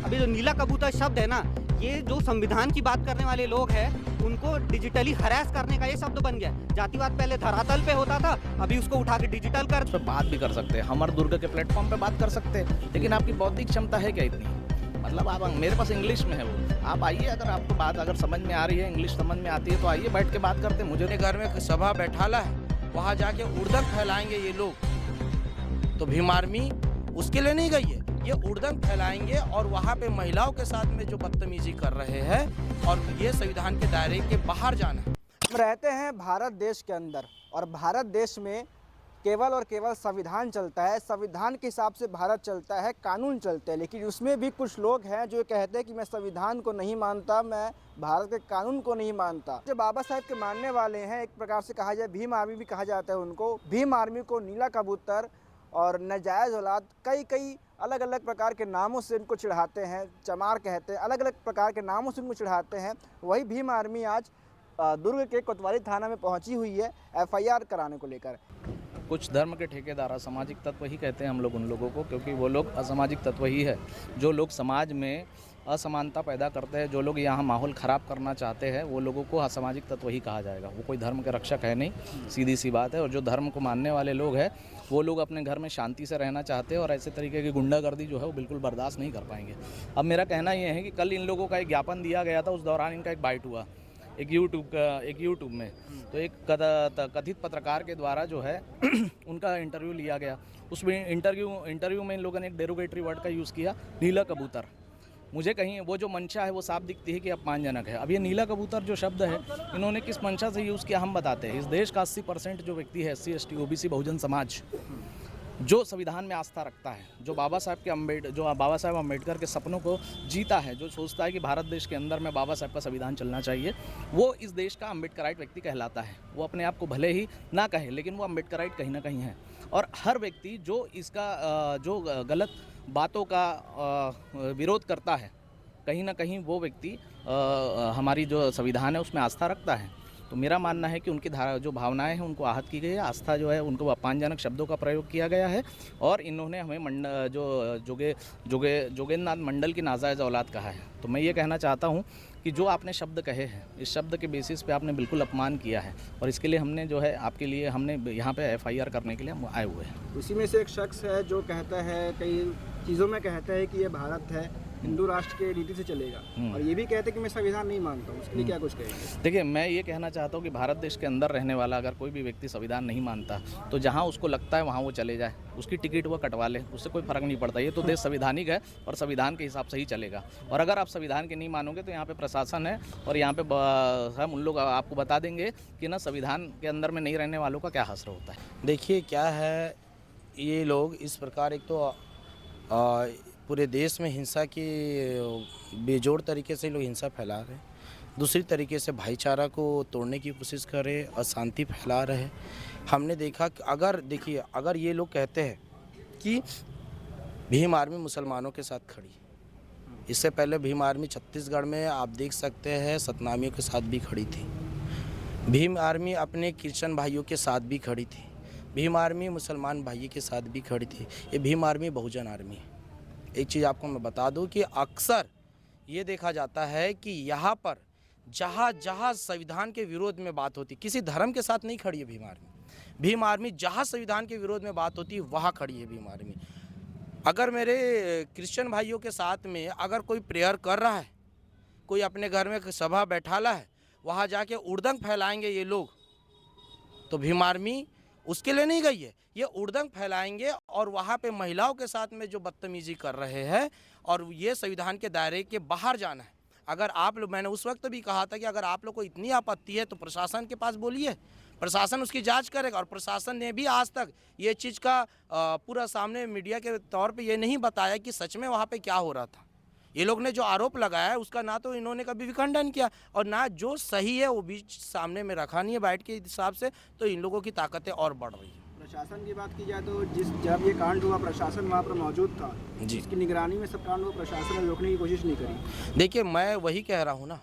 अभी जो नीला कबूतर शब्द है ना, ये जो संविधान की बात करने वाले लोग हैं उनको डिजिटली हरास करने का ये शब्द बन गया। जातिवाद पहले धरातल पे होता था, अभी उसको उठा के डिजिटल कर। उस पर बात भी कर सकते हैं, हमर दुर्ग के प्लेटफॉर्म पे बात कर सकते हैं, लेकिन आपकी बौद्धिक क्षमता है क्या इतनी? मतलब आप, मेरे पास इंग्लिश में है वो, आप आइए, अगर आपको बात अगर समझ में आ रही है, इंग्लिश समझ में आती है तो आइए बैठ के बात करते हैं। मुझे घर में सभा बैठाला है, वहाँ जाके उड़दंग फैलाएंगे ये लोग, तो भीम आर्मी उसके लिए नहीं गई है। ये उड़दंग फैलाएंगे और वहाँ पे महिलाओं के साथ में जो बदतमीजी कर रहे हैं और ये संविधान के दायरे के बाहर जाना है। हम रहते हैं भारत देश के अंदर और भारत देश में केवल और केवल संविधान चलता है। संविधान के हिसाब से भारत चलता है, कानून चलते हैं, लेकिन उसमें भी कुछ लोग हैं जो कहते हैं कि मैं संविधान को नहीं मानता, मैं भारत के कानून को नहीं मानता। जो बाबा साहेब के मानने वाले हैं, एक प्रकार से कहा जाए भीम आर्मी भी कहा जाता है उनको। भीम आर्मी को नीला कबूतर और नाजायज़ औलाद कई अलग अलग प्रकार के नामों से इनको चिढ़ाते हैं, चमार कहते हैं, अलग अलग प्रकार के नामों से इनको चिढ़ाते हैं। वही भीम आर्मी आज दुर्ग के कोतवाली थाना में पहुंची हुई है FIR कराने को लेकर। कुछ धर्म के ठेकेदार असामाजिक तत्व ही कहते हैं हम लोग उन लोगों को, क्योंकि वो लोग असामाजिक तत्व ही है। जो लोग समाज में असमानता पैदा करते हैं, जो लोग यहाँ माहौल ख़राब करना चाहते हैं, वो लोगों को असामाजिक तत्व ही कहा जाएगा। वो कोई धर्म के रक्षक है नहीं, सीधी सी बात है। और जो धर्म को मानने वाले लोग हैं, वो लोग अपने घर में शांति से रहना चाहते हैं और ऐसे तरीके की गुंडागर्दी जो है वो बिल्कुल बर्दाश्त नहीं कर पाएंगे। अब मेरा कहना ये है कि कल इन लोगों का एक ज्ञापन दिया गया था, उस दौरान इनका एक बाइट हुआ एक यूट्यूब में, तो एक कथित पत्रकार के द्वारा जो है उनका इंटरव्यू लिया गया। उसमें इंटरव्यू में इन लोगों ने एक डेरोगेटरी वर्ड का यूज़ किया, नीला कबूतर। मुझे कहीं वो जो मंशा है वो साफ दिखती है कि अपमानजनक है। अब ये नीला कबूतर जो शब्द है, इन्होंने किस मंशा से यूज़ किया हम बताते हैं। इस देश का 80% जो व्यक्ति है, SC ST OBC Bahujan Samaj, जो संविधान में आस्था रखता है, जो बाबा साहेब अम्बेडकर के सपनों को जीता है, जो सोचता है कि भारत देश के अंदर में बाबा साहेब का संविधान चलना चाहिए, वो इस देश का अम्बेडकराइट व्यक्ति कहलाता है। वो अपने आप को भले ही ना कहे, लेकिन वो अम्बेडकराइट कहीं ना कहीं है। और हर व्यक्ति जो इसका जो गलत बातों का विरोध करता है, कहीं ना कहीं वो व्यक्ति हमारी जो संविधान है उसमें आस्था रखता है। तो मेरा मानना है कि उनकी जो भावनाएं हैं उनको आहत की गई है, आस्था जो है उनको अपमानजनक शब्दों का प्रयोग किया गया है। और इन्होंने हमें जोगेंद्रनाथ मंडल की नाजायज़ औलाद कहा है। तो मैं ये कहना चाहता हूँ कि जो आपने शब्द कहे हैं, इस शब्द के बेसिस पे आपने बिल्कुल अपमान किया है, और इसके लिए हमने जो है आपके लिए हमने यहाँ पे FIR करने के लिए हम आए हुए हैं। उसी में से एक शख्स है जो कहता है, कई चीज़ों में कहता है कि ये भारत है, हिंदू राष्ट्र के रीति से चलेगा, और ये भी कहते हैं कि मैं संविधान नहीं मानता हूँ। उसके लिए क्या कुछ कहेंगे? देखिए, मैं ये कहना चाहता हूँ कि भारत देश के अंदर रहने वाला अगर कोई भी व्यक्ति संविधान नहीं मानता, तो जहाँ उसको लगता है वहाँ वो चले जाए, उसकी टिकट वो कटवा ले, उससे कोई फ़र्क नहीं पड़ता। ये तो देश संविधानिक है और संविधान के हिसाब से ही चलेगा। और अगर आप संविधान के नहीं मानोगे तो यहाँ पे प्रशासन है, और यहाँ पे हम उन लोग आपको बता देंगे कि ना संविधान के अंदर में नहीं रहने वालों का क्या हश्र होता है। देखिए क्या है, ये लोग इस प्रकार एक तो पूरे देश में हिंसा की बेजोड़ तरीके से लोग हिंसा फैला रहे हैं, दूसरी तरीके से भाईचारा को तोड़ने की कोशिश कर रहे हैं, अशांति फैला रहे हैं। हमने देखा कि अगर ये लोग कहते हैं कि भीम आर्मी मुसलमानों के साथ खड़ी, इससे पहले भीम आर्मी छत्तीसगढ़ में आप देख सकते हैं सतनामियों के साथ भी खड़ी थी। भीम आर्मी अपने क्रिश्चियन भाइयों के साथ भी खड़ी थी। भीम आर्मी मुसलमान भाइयों के साथ भी खड़ी थी। ये भीम आर्मी बहुजन आर्मी है। एक चीज़ आपको मैं बता दूं कि अक्सर ये देखा जाता है कि यहाँ पर जहाँ संविधान के विरोध में बात होती, किसी धर्म के साथ नहीं खड़ी है भीम आर्मी। भीम आर्मी जहाँ संविधान के विरोध में बात होती है वहाँ खड़ी है भीम आर्मी। अगर मेरे क्रिश्चियन भाइयों के साथ में अगर कोई प्रेयर कर रहा है, कोई अपने घर में सभा बैठाला है, वहाँ जाके उड़दंग फैलाएंगे ये लोग, तो भीम आर्मी उसके लिए नहीं गई है। ये उड़दंग फैलाएंगे और वहाँ पे महिलाओं के साथ में जो बदतमीजी कर रहे हैं, और ये संविधान के दायरे के बाहर जाना है। अगर आप लोग, मैंने उस वक्त भी कहा था कि अगर आप लोग को इतनी आपत्ति है तो प्रशासन के पास बोलिए, प्रशासन उसकी जांच करेगा। और प्रशासन ने भी आज तक ये चीज़ का पूरा सामने मीडिया के तौर पे ये नहीं बताया कि सच में वहाँ पे क्या हो रहा था। ये लोग ने जो आरोप लगाया है उसका ना तो इन्होंने कभी भी खंडन किया, और ना जो सही है वो भी सामने में रखा नहीं है बैठ के हिसाब से। तो इन लोगों की ताकतें और बढ़ रही है। प्रशासन की बात की जाए तो जब ये कांड हुआ प्रशासन वहाँ पर मौजूद था जी, इसकी निगरानी में सब कांड हुआ, प्रशासन ने रोकने की कोशिश नहीं करी। देखिए मैं वही कह रहा हूँ ना,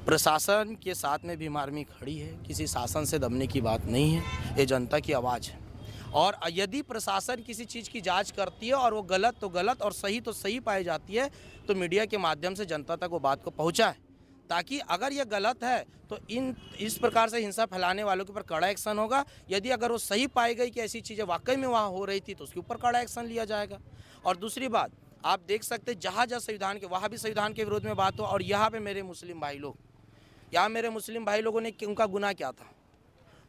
प्रशासन के साथ में भीम आर्मी खड़ी है, किसी शासन से दबने की बात नहीं है। ये जनता की आवाज़ है। और यदि प्रशासन किसी चीज़ की जांच करती है और वो गलत तो गलत और सही तो सही पाई जाती है तो मीडिया के माध्यम से जनता तक वो बात को पहुंचाए, ताकि अगर ये गलत है तो इस प्रकार से हिंसा फैलाने वालों के ऊपर कड़ा एक्शन होगा। यदि अगर वो सही पाई गई कि ऐसी चीज़ें वाकई में वहाँ हो रही थी तो उसके ऊपर कड़ा एक्शन लिया जाएगा। और दूसरी बात, आप देख सकते जहाँ जहाँ संविधान के, वहाँ भी संविधान के विरोध में बात हो, और यहाँ पे मेरे मुस्लिम भाई लोग, यहाँ मेरे मुस्लिम भाई लोगों ने, उनका गुनाह क्या था?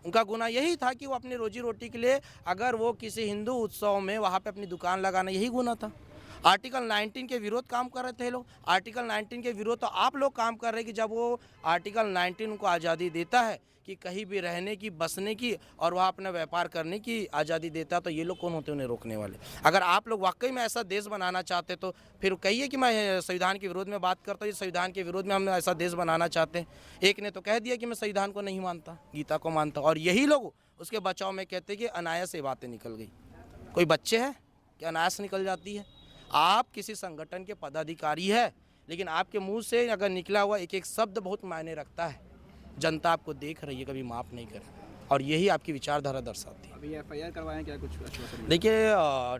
उनका गुनाह यही था कि वो अपनी रोजी रोटी के लिए, अगर वो किसी हिंदू उत्सव में वहाँ पे अपनी दुकान लगाना, यही गुनाह था। आर्टिकल 19 के विरोध काम कर रहे थे लोग। आर्टिकल 19 के विरोध तो आप लोग काम कर रहे हैं कि जब वो आर्टिकल 19 उनको आज़ादी देता है कि कहीं भी रहने की, बसने की और वहाँ अपना व्यापार करने की आज़ादी देता है, तो ये लोग कौन होते हैं उन्हें रोकने वाले? अगर आप लोग वाकई में ऐसा देश बनाना चाहते तो फिर कहिए कि मैं संविधान के विरोध में बात करता हूँ, संविधान के विरोध में हम ऐसा देश बनाना चाहते हैं। एक ने तो कह दिया कि मैं संविधान को नहीं मानता, गीता को मानता, और यही लोग उसके बचाव में कहते हैं कि अनायास से बातें निकल गई। कोई बच्चे हैं कि अनायास निकल जाती है? आप किसी संगठन के पदाधिकारी है, लेकिन आपके मुंह से अगर निकला हुआ एक एक शब्द बहुत मायने रखता है। जनता आपको देख रही है, कभी माफ़ नहीं करे, और यही आपकी विचारधारा दर्शाती है। अभी एफआईआर करवाएं क्या कुछ आश्वासन? देखिए,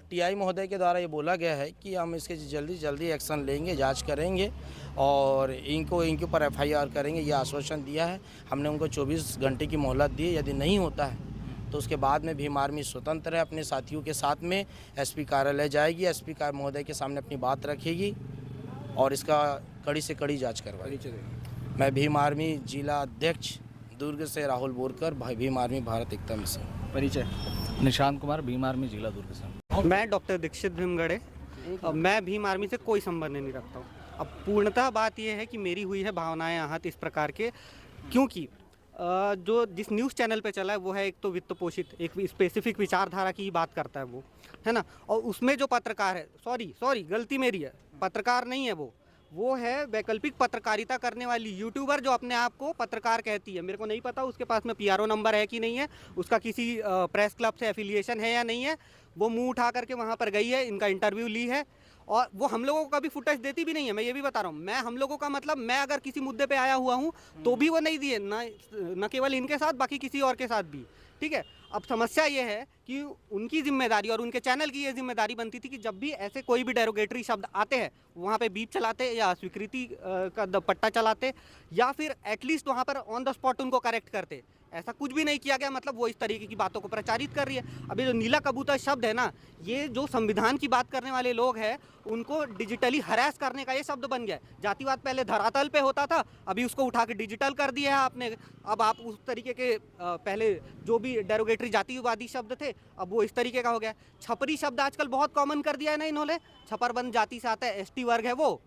टीआई महोदय के द्वारा ये बोला गया है कि हम इसके जल्दी से जल्दी एक्शन लेंगे, जांच करेंगे और इनके ऊपर एफआईआर करेंगे, ये आश्वासन दिया है। हमने उनको 24 घंटे की मोहलत दी है। यदि नहीं होता है तो उसके बाद में भीम आर्मी स्वतंत्र है, अपने साथियों के साथ में एसपी कार्यालय जाएगी, एसपी महोदय के सामने अपनी बात रखेगी और इसका कड़ी से कड़ी जांच करवाएगी। मैं भीम आर्मी जिला अध्यक्ष दुर्ग से राहुल बोरकर, भीम आर्मी भारत एकता मिशन। परिचय? निशांत कुमार, भीम आर्मी जिला दुर्ग से। मैं डॉक्टर दीक्षित भीमगढ़े, मैं भीम आर्मी से कोई संबंध नहीं रखता हूँ। अब पूर्णतः बात यह है कि मेरी हुई है भावनाएं आहत इस प्रकार के, क्योंकि जो जिस न्यूज़ चैनल पे चला है वो है एक तो वित्त पोषित, एक स्पेसिफिक विचारधारा की ही बात करता है वो, है ना। और उसमें जो पत्रकार है, सॉरी गलती मेरी है, पत्रकार नहीं है वो है वैकल्पिक पत्रकारिता करने वाली यूट्यूबर जो अपने आप को पत्रकार कहती है। मेरे को नहीं पता उसके पास में पीआरओ नंबर है कि नहीं है, उसका किसी प्रेस क्लब से एफिलिएशन है या नहीं है। वो मुंह उठा करके वहाँ पर गई है, इनका इंटरव्यू ली है, और वो हम लोगों को कभी फुटेज देती भी नहीं है। मैं ये भी बता रहा हूँ, मैं हम लोगों का मतलब, मैं अगर किसी मुद्दे पे आया हुआ हूँ तो भी वो नहीं दिए, न केवल इनके साथ, बाकी किसी और के साथ भी, ठीक है। अब समस्या ये है कि उनकी जिम्मेदारी और उनके चैनल की ये जिम्मेदारी बनती थी कि जब भी ऐसे कोई भी डेरोगेटरी शब्द आते हैं वहाँ पे बीप चलाते या स्वीकृति का पट्टा चलाते, या फिर एटलीस्ट वहाँ पर ऑन द स्पॉट उनको करेक्ट करते। ऐसा कुछ भी नहीं किया गया, मतलब वो इस तरीके की बातों को प्रचारित कर रही है। अभी जो नीला कबूतर शब्द है ना, ये जो संविधान की बात करने वाले लोग हैं उनको डिजिटली हरास करने का ये शब्द बन गया है। जातिवाद पहले धरातल पे होता था, अभी उसको उठा के डिजिटल कर दिया है आपने। अब आप उस तरीके के पहले जो भी डेरोगेटरी जातिवादी शब्द थे, अब वो इस तरीके का हो गया। छपरी शब्द आजकल बहुत कॉमन कर दिया है ना इन्होंने। छपरबंद जाति से आता है, एसटी वर्ग है, वो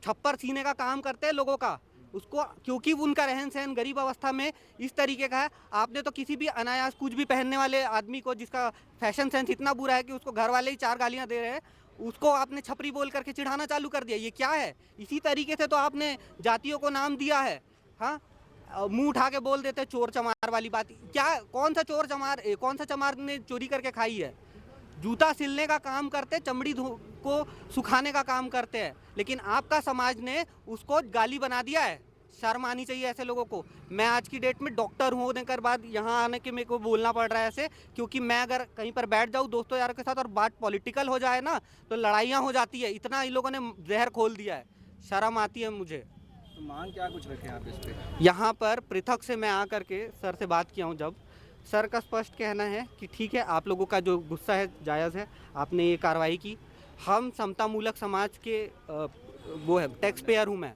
छप्पर सीने का काम करते हैं लोगों का, उसको, क्योंकि उनका रहन सहन गरीब अवस्था में इस तरीके का है। आपने तो किसी भी अनायास कुछ भी पहनने वाले आदमी को, जिसका फैशन सेंस इतना बुरा है कि उसको घर वाले ही 4 गालियां दे रहे हैं, उसको आपने छपरी बोल करके चिढ़ाना चालू कर दिया। ये क्या है? इसी तरीके से तो आपने जातियों को नाम दिया है। हाँ, मुंह उठा के बोल देते चोर चमार वाली बात। क्या, कौन सा चोर चमार, कौन सा चमार ने चोरी करके खाई है? जूता सिलने का काम करते, चमड़ी को सुखाने का काम करते हैं, लेकिन आपका समाज ने उसको गाली बना दिया है। शर्म आनी चाहिए ऐसे लोगों को। मैं आज की डेट में डॉक्टर होने के बाद यहाँ आने के मेरे को बोलना पड़ रहा है ऐसे, क्योंकि मैं अगर कहीं पर बैठ जाऊँ दोस्तों यारों के साथ और बात पॉलिटिकल हो जाए ना तो लड़ाइयाँ हो जाती है। इतना इन लोगों ने जहर खोल दिया है, शर्म आती है मुझे। तो मांग क्या कुछ रखे आप इस पे? यहाँ पर पृथक से मैं आकर के सर से बात किया हूँ, जब सर का स्पष्ट कहना है कि ठीक है, आप लोगों का जो गुस्सा है जायज़ है, आपने ये कार्रवाई की। हम समतामूलक समाज के वो है, टैक्स पेयर हूँ मैं,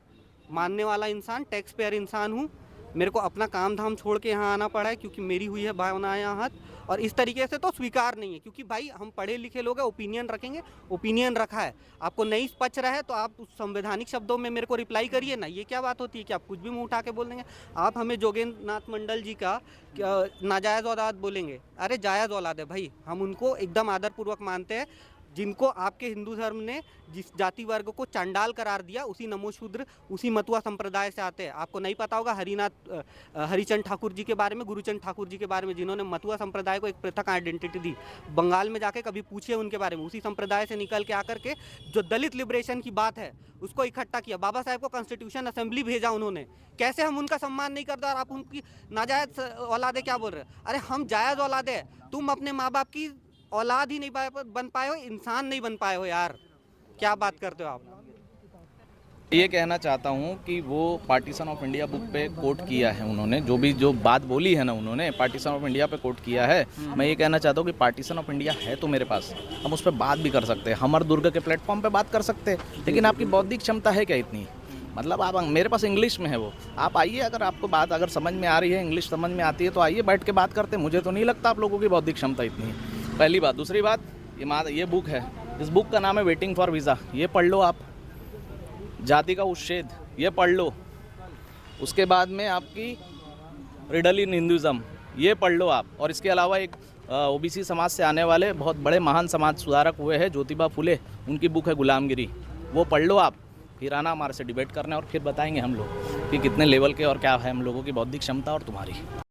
मानने वाला इंसान, टैक्स पेयर इंसान हूँ। मेरे को अपना काम धाम छोड़ के यहाँ आना पड़ा है क्योंकि मेरी हुई है भावनाएं आहत, और इस तरीके से तो स्वीकार नहीं है। क्योंकि भाई हम पढ़े लिखे लोग हैं, ओपिनियन रखेंगे, ओपिनियन रखा है। आपको नहीं पच रहा है तो आप उस संवैधानिक शब्दों में मेरे को रिप्लाई करिए ना। ये क्या बात होती है कि आप कुछ भी मुंह उठा के बोल देंगे? आप हमें जोगेंद्र नाथ मंडल जी का नाजायज़ औलाद बोलेंगे? अरे जायज़ औलाद है भाई, हम उनको एकदम आदरपूर्वक मानते हैं। जिनको आपके हिंदू धर्म ने जिस जाति वर्ग को चांडाल करार दिया, उसी नमोशूद्र, उसी मतुआ संप्रदाय से आते हैं। आपको नहीं पता होगा हरिचंद ठाकुर जी के बारे में, गुरुचंद ठाकुर जी के बारे में, जिन्होंने मतुआ संप्रदाय को एक पृथक आइडेंटिटी दी। बंगाल में जाके कभी पूछिए उनके बारे में। उसी संप्रदाय से निकल के आकर के जो दलित लिबरेशन की बात है उसको इकट्ठा किया। बाबा साहेब को कॉन्स्टिट्यूशन असेंबली भेजा उन्होंने। कैसे हम उनका सम्मान नहीं करते और आप उनकी नाजायज औलादे क्या बोल रहे हैं? अरे हम जायज़ औलादे हैं, तुम अपने माँ बाप की औलाद ही नहीं बन पाए हो, इंसान नहीं बन पाए हो यार। क्या बात करते हो आप? ये कहना चाहता हूँ कि वो पार्टीशन ऑफ इंडिया बुक पे कोट किया है उन्होंने, जो बात बोली है ना उन्होंने पार्टीशन ऑफ इंडिया पे कोट किया है। मैं ये कहना चाहता हूँ कि पार्टीशन ऑफ इंडिया है तो मेरे पास, हम उस पर बात भी कर सकते हैं, हमर दुर्ग के प्लेटफॉर्म पे बात कर सकते हैं, लेकिन आपकी बौद्धिक क्षमता है क्या इतनी? मतलब आप, मेरे पास इंग्लिश में है वो, आप आइए, अगर आपको बात अगर समझ में आ रही है, इंग्लिश समझ में आती है तो आइए बैठ के बात करते हैं। मुझे तो नहीं लगता आप लोगों की बौद्धिक क्षमता इतनी है, पहली बात। दूसरी बात, ये बुक है, इस बुक का नाम है वेटिंग फॉर वीज़ा, ये पढ़ लो आप। जाति का उच्छेद, ये पढ़ लो। उसके बाद में आपकी रिडल इन हिंदुज़म, ये पढ़ लो आप। और इसके अलावा एक ओबीसी समाज से आने वाले बहुत बड़े महान समाज सुधारक हुए हैं ज्योतिबा फुले, उनकी बुक है गुलामगिरी, वो पढ़ लो आप। फिर आना हमारे से डिबेट करने और फिर बताएंगे हम लोग कि कितने लेवल के और क्या है हम लोगों की बौद्धिक क्षमता और तुम्हारी।